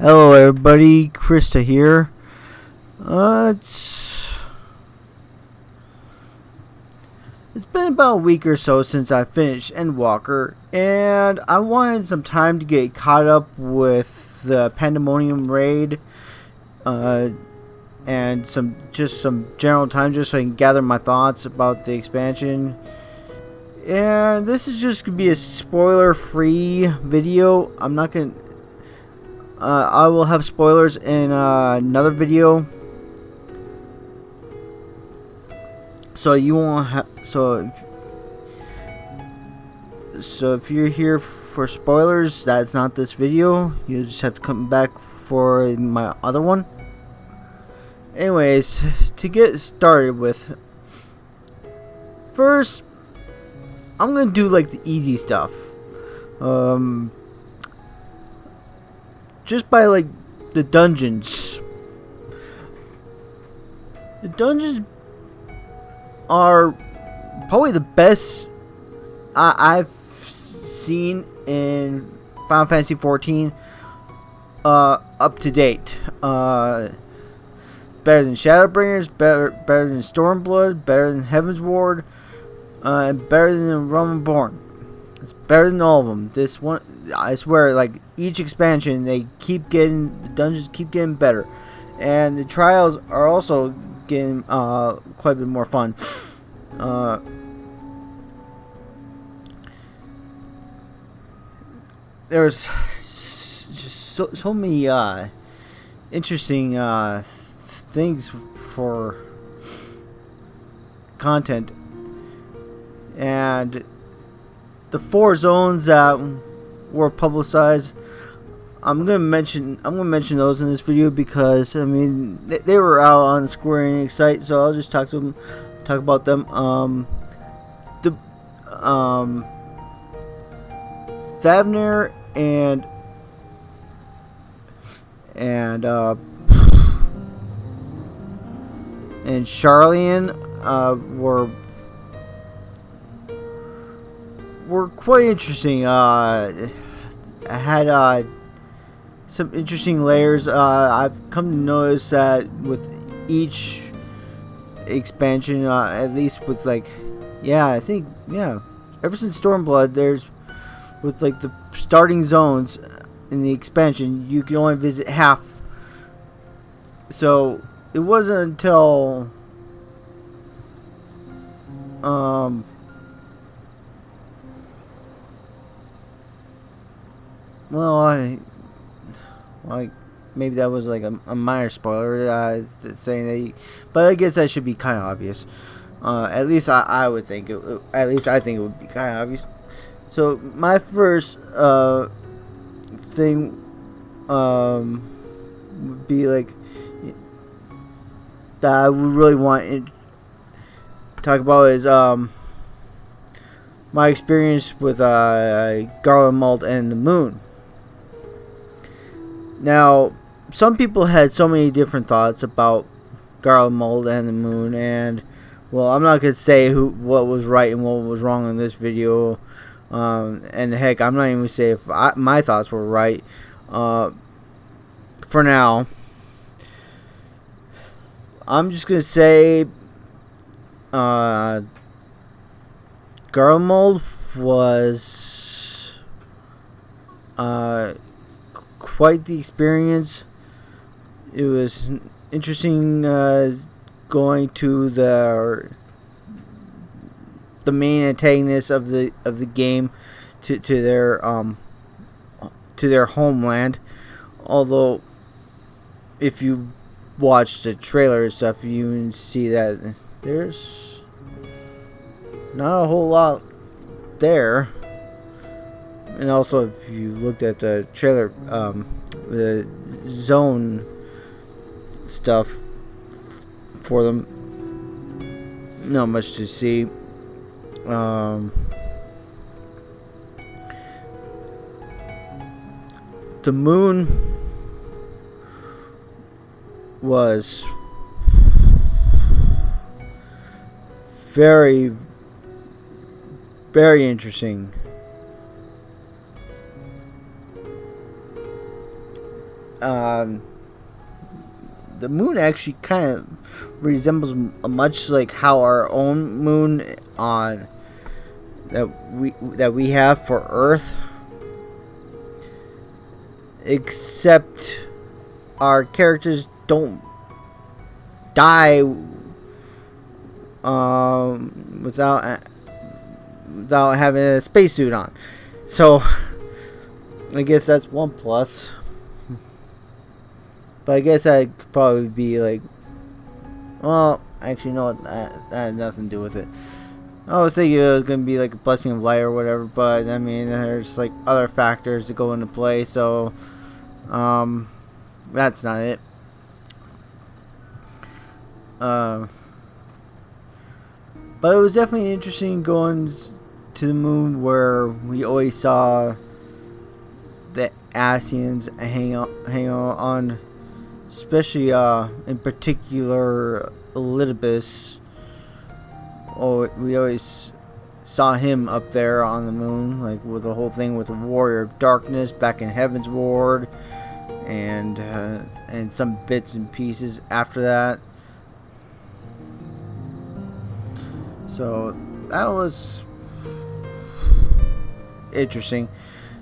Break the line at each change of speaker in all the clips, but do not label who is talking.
Hello everybody, Krista here. It's been about a week or so since I finished Endwalker, and I wanted some time to get caught up with the Pandemonium raid, and some general time just so I can gather my thoughts about the expansion. And this is just gonna be a spoiler-free video. I'm not gonna. I will have spoilers in another video, so you won't have. So if you're here for spoilers, that's not this video. You just have to come back for my other one. Anyways, to get started with, first, I'm gonna do like the easy stuff. Just by like the dungeons. The dungeons are probably the best I've seen in Final Fantasy 14 up to date. Better than Shadowbringers, better than Stormblood, better than Heaven's Ward, and better than Realm Reborn. It's better than all of them. This one, I swear, like each expansion, the dungeons keep getting better, and the trials are also getting quite a bit more fun. There's just so many interesting things for content, and the 4 zones that were publicized, I'm gonna mention those in this video because I mean they were out on Square Enix site, so I'll just talk about them. Thavner and Charlian were quite interesting. I had some interesting layers. I've come to notice that with each expansion, at least with like, I think ever since Stormblood, there's with like the starting zones in the expansion, you can only visit half. So it wasn't until maybe that was like a minor spoiler, saying but I guess that should be kind of obvious. At least I would think at least I think it would be kind of obvious. So my first thing would be like that I would really want to talk about is my experience with Garlemald and the Moon. Now, some people had so many different thoughts about Garlemald and the Moon, and well, I'm not gonna say what was right and what was wrong in this video. And heck, I'm not even gonna say if my thoughts were right. For now, I'm just gonna say Garlemald was quite the experience. It was interesting going to the main antagonists of the game to their homeland. Although if you watch the trailer and stuff, you can see that there's not a whole lot there. And also, if you looked at the trailer, the zone stuff for them, not much to see. The Moon was very, very interesting. 'Cause, um, the moon actually kind of resembles much like how our own moon on that we have for Earth, except our characters don't die without having a spacesuit on. So I guess that's one plus. But I guess that could probably be like, well, actually, no, that had nothing to do with it. I was thinking it was going to be like a blessing of light or whatever, but I mean, there's like other factors that go into play, so that's not it. But it was definitely interesting going to the moon where we always saw the Asians hang out on, especially in particular Elidibus. Oh, we always saw him up there on the moon, like with the whole thing with the Warrior of Darkness back in Heaven's Ward, and some bits and pieces after that. So that was interesting.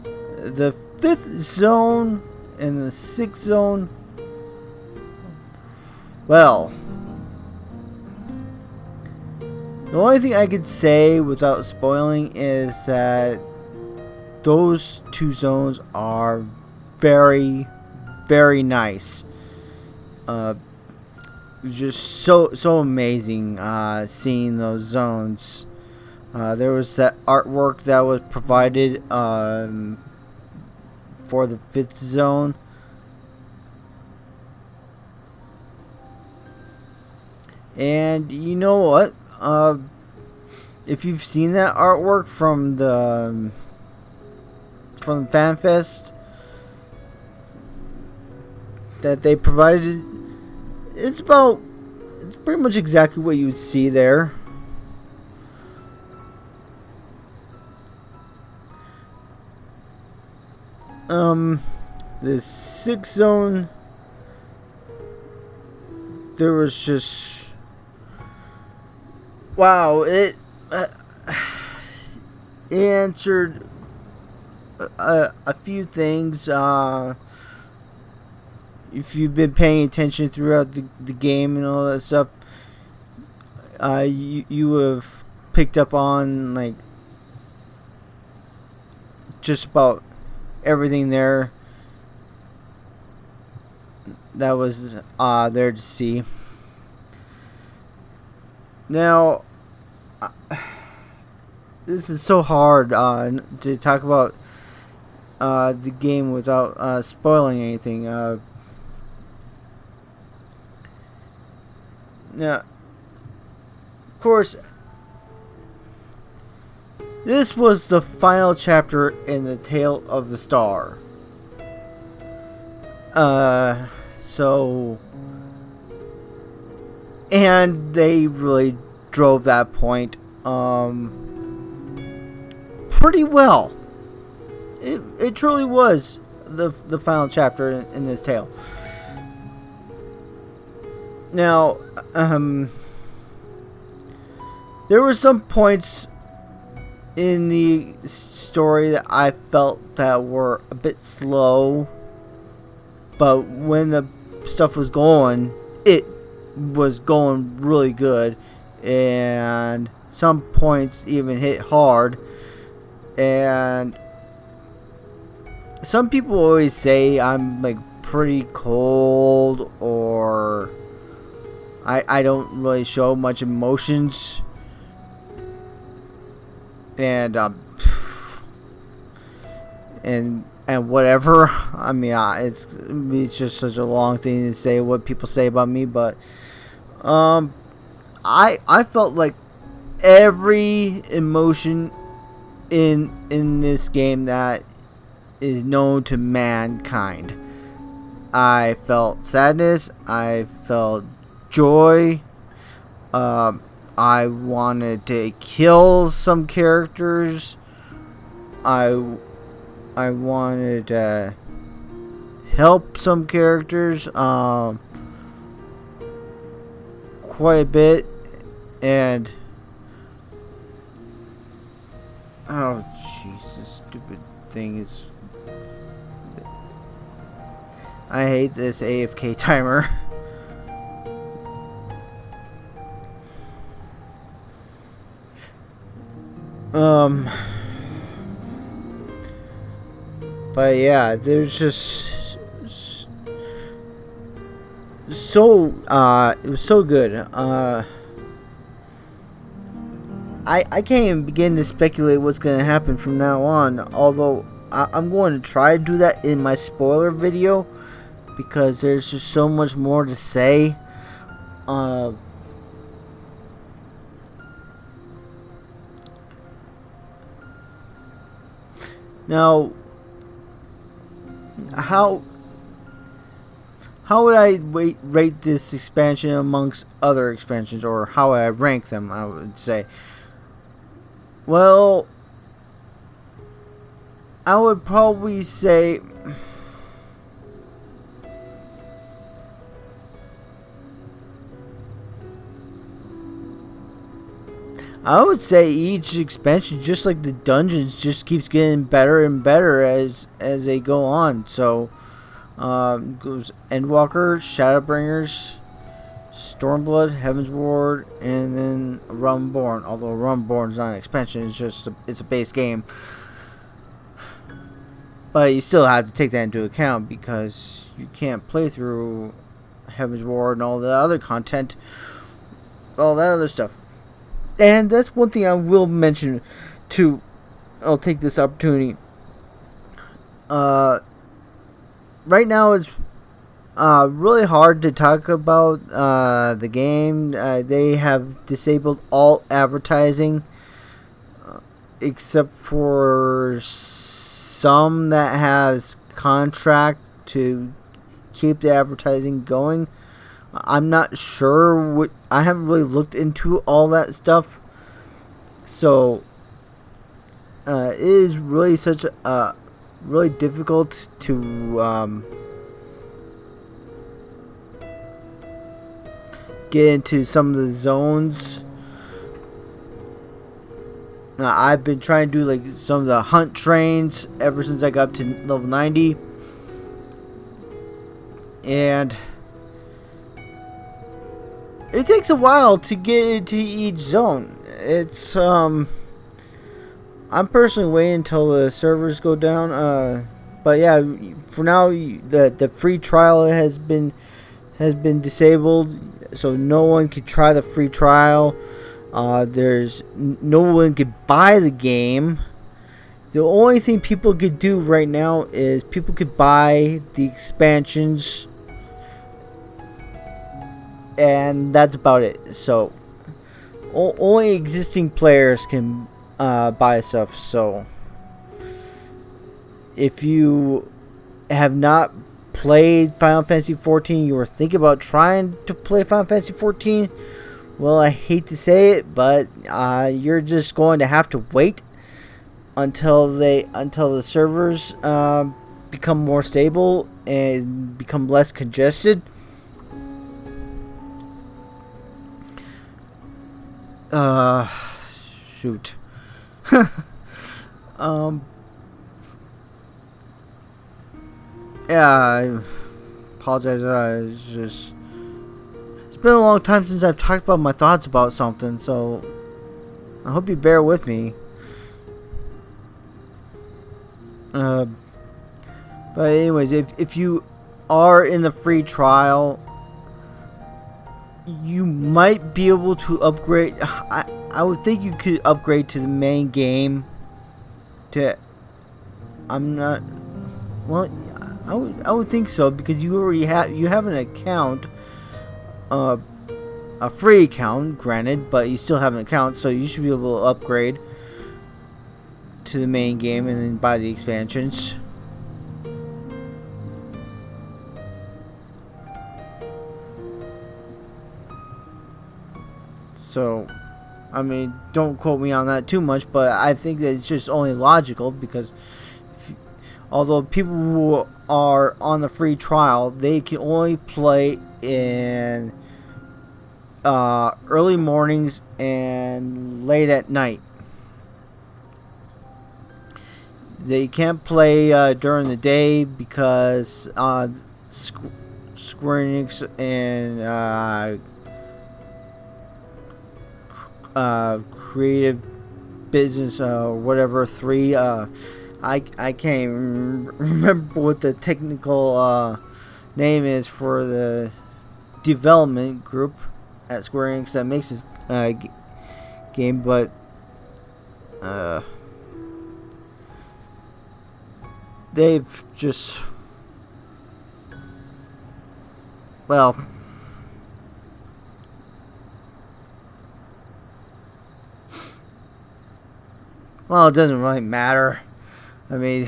The 5th zone and the 6th zone, well, the only thing I could say without spoiling is that those 2 zones are very, very nice. Just so amazing seeing those zones. There was that artwork that was provided for the 5th zone. And you know what? If you've seen that artwork from the FanFest that they provided, it's pretty much exactly what you would see there. The 6th zone, there was just, wow, it answered a few things. If you've been paying attention throughout the game and all that stuff, you have picked up on like just about everything there that was there to see. Now, this is so hard to talk about the game without spoiling anything. Now, of course, this was the final chapter in the Tale of the Star. So, and they really drove that point pretty well. It truly was the final chapter in this tale. Now, there were some points in the story that I felt that were a bit slow, but when the stuff was going, it was going really good, and some points even hit hard. And some people always say I'm like pretty cold, or I don't really show much emotions, and whatever. I mean, it's just such a long thing to say what people say about me, but I felt like every emotion in this game that is known to mankind. I felt sadness. I felt joy. I wanted to kill some characters. I wanted help some characters quite a bit, and oh jeez, this stupid thing is. I hate this AFK timer. But yeah, there's just so it was so good. I can't even begin to speculate what's gonna happen from now on. Although I'm going to try to do that in my spoiler video, because there's just so much more to say. Now, how would I rate this expansion amongst other expansions, or how would I rank them? I would say, well, I would probably say each expansion, just like the dungeons, just keeps getting better and better as they go on. So, goes Endwalker, Shadowbringers, Stormblood, Heaven's Ward, and then Rumborn. Although Rumborn is not an expansion, it's a base game. But you still have to take that into account, because you can't play through Heaven's Ward and all the other content, all that other stuff. And that's one thing I will mention too. I'll take this opportunity. Right now it's really hard to talk about the game. They have disabled all advertising, except for some that has contract to keep the advertising going. I'm not sure what. I haven't really looked into all that stuff, so it is really such a really difficult to get into some of the zones. I've been trying to do like some of the hunt trains ever since I got up to level 90, and it takes a while to get into each zone. It's I'm personally waiting until the servers go down. But yeah, for now the free trial has been disabled, so no one can try the free trial. There's no one could buy the game. The only thing people could do right now is people could buy the expansions, and that's about it. So only existing players can buy stuff. So if you have not played Final Fantasy 14, you were thinking about trying to play Final Fantasy 14, well, I hate to say it, but you're just going to have to wait until the servers become more stable and become less congested. Shoot. Yeah, I apologize. It's been a long time since I've talked about my thoughts about something, so I hope you bear with me. But anyways, if you are in the free trial, you might be able to upgrade. I would think you could upgrade to the main game. I'm not. Well, I would think so, because you already have an account, a free account, granted, but you still have an account, so you should be able to upgrade to the main game and then buy the expansions. So, I mean, don't quote me on that too much, but I think that it's just only logical, because Although people who are on the free trial, they can only play in early mornings and late at night. They can't play during the day because Square Enix and Creative Business whatever 3 I can't even remember what the technical name is for the development group at Square Enix that makes this game, but they've just, well, it doesn't really matter. I mean,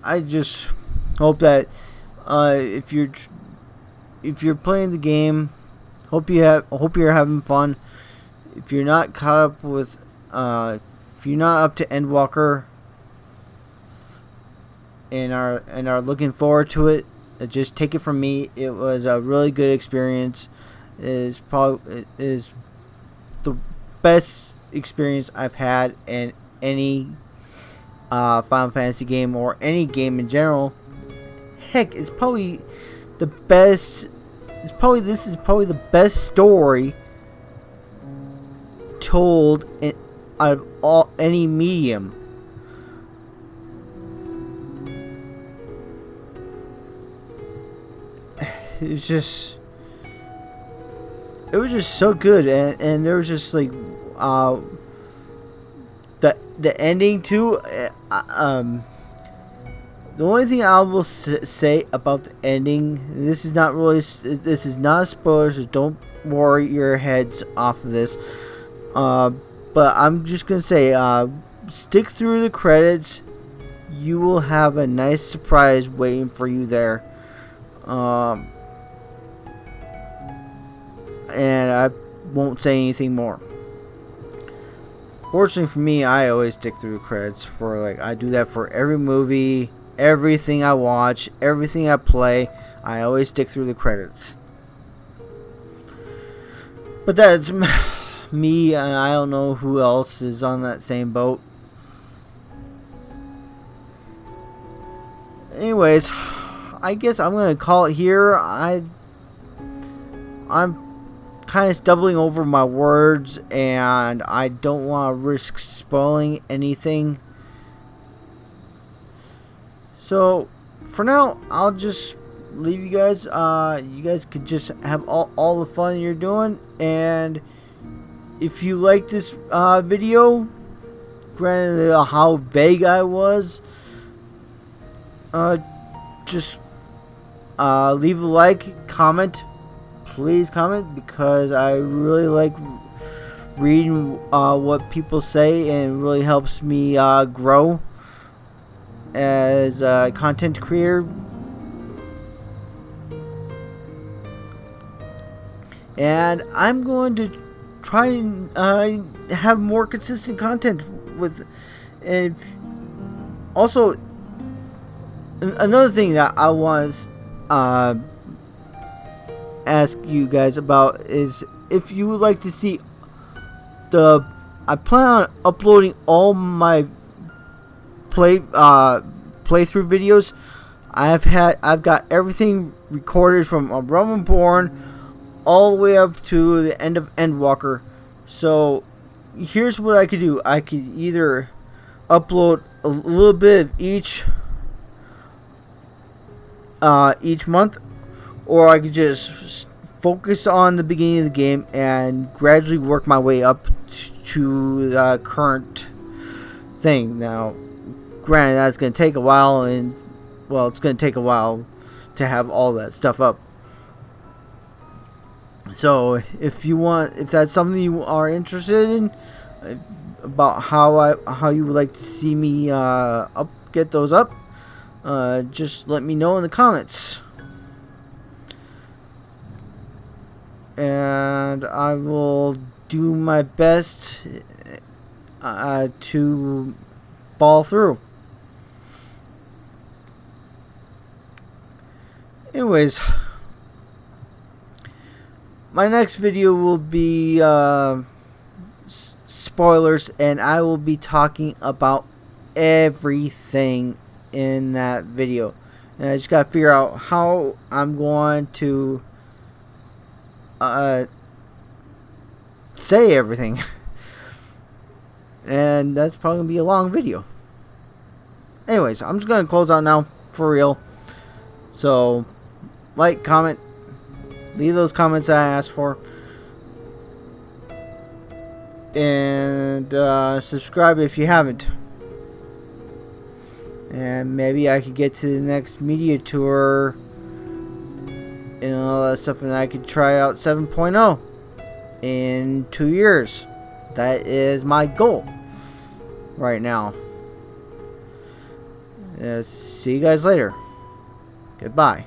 I just hope that if you're playing the game, hope you're having fun. If you're not caught up with, if you're not up to Endwalker and are looking forward to it, just take it from me. It was a really good experience. It is the best experience I've had in any Final Fantasy game or any game in general. Heck, it's probably the best. This is probably the best story told out of any medium. It was just so good, and there was just like the ending too. The only thing I will say about the ending, this is not a spoiler, so don't worry your heads off of this. But I'm just gonna say, stick through the credits. You will have a nice surprise waiting for you there. And I won't say anything more. Fortunately for me, I always stick through the credits I do that for every movie, everything I watch, everything I play. I always stick through the credits. But that's me, and I don't know who else is on that same boat. Anyways, I guess I'm gonna call it here. I'm kind of stumbling over my words, and I don't want to risk spoiling anything. So for now, I'll just leave you guys. You guys could just have all the fun you're doing, and if you like this video, granted how vague I was, just leave a like, comment. Please comment, because I really like reading what people say, and it really helps me grow as a content creator. And I'm going to try and have more consistent content with. And also, another thing that I was ask you guys about is if you would like to see I plan on uploading all my playthrough videos. I've got everything recorded from A Realm Reborn all the way up to the end of Endwalker. So here's what I could do. I could either upload a little bit of each month, or I could just focus on the beginning of the game and gradually work my way up to the current thing. Now, granted, that's going to take a while, and it's going to take a while to have all that stuff up. So, if that's something you are interested in, about how you would like to see me get those up, just let me know in the comments. And I will do my best to fall through. Anyways, my next video will be spoilers, and I will be talking about everything in that video. And I just gotta figure out how I'm going to say everything. And that's probably gonna be a long video. Anyways, I'm just gonna close out now for real. So, like, comment, leave those comments that I asked for, and subscribe if you haven't. And maybe I could get to the next media tour and all that stuff, and I could try out 7.0 in 2 years. That is my goal right now. See you guys later. Goodbye.